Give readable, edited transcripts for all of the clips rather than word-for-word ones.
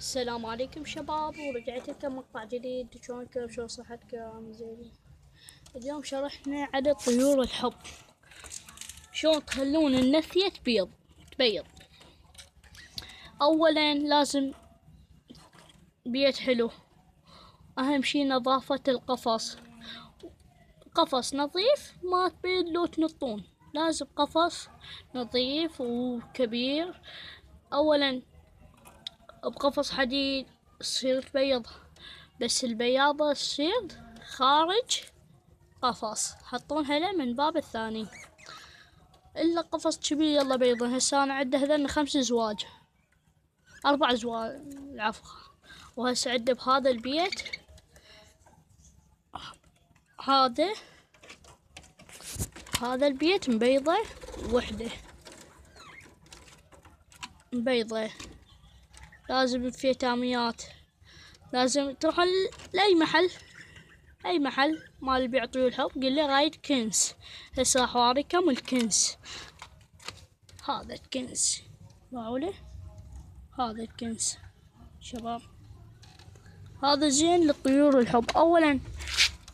السلام عليكم شباب، ورجعت لكم مقطع جديد. شلونكم؟ شلون صحتكم؟ زين. اليوم شرحنا على طيور الحب، شلون تخلون النثية تبيض. اولا لازم بيت حلو، اهم شي نظافة القفص. قفص نظيف، ما تبيض لو تنطون. لازم قفص نظيف وكبير. اولا بقفص حديد تصير تبيض، بس البياضة تصير خارج قفص، حطونها له من باب الثاني. إلا قفص كبير يلا بيضة. هسه أنا عده هذن 5 زواج، 4 زواج العفو. وهسه عده بهذا البيت، هذا البيت مبيضة وحدة مبيضة. لازم الفيتاميات، لازم تروحون لأي محل، أي محل مال بيعطيو الحب، قل له رايد كنز. هسه راح أوريكم الكنز. هذا الكنز معقولة، هذا الكنز شباب، هذا زين للطيور الحب. أولا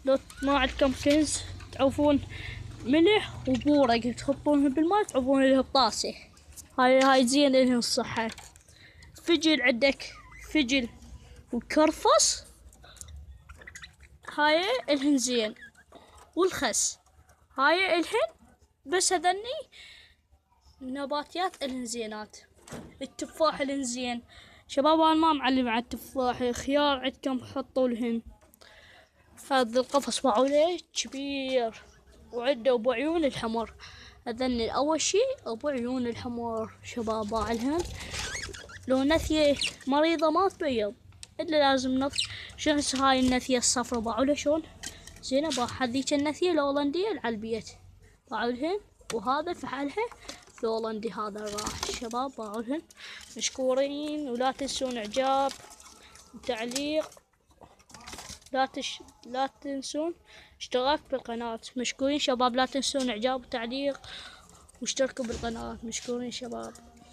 لو ما عندكم كنز تعوفون ملح وبورق، تحطونهم بالماء تعوفون له بطاسة. هاي زين لهم الصحة. فجل عندك، فجل وكرفس، هاي الهن زين. والخس هاي الهن، بس هذني نباتيات الهن زينات. التفاح الهن زين شباب، انا ما معلم على التفاح. خيار عندكم حطوا لهن. هذا القفص معقولة كبير، وعنده ابو عيون الحمر. هذني اول شي ابو عيون الحمر شباب باعلهن. لو نثية مريضة ما تبيض الا لازم شنو هاي النثية الصفرا باعولها شلون زينة. باع هذيك النثية الهولندية على البيت باعولهن، وهذا فحلها الهولندي هذا راح شباب باعولهن. مشكورين، ولا تنسون اعجاب وتعليق. لا تنسون اشتراك بالقناة. مشكورين شباب، لا تنسون اعجاب وتعليق واشتركوا بالقناة. مشكورين شباب.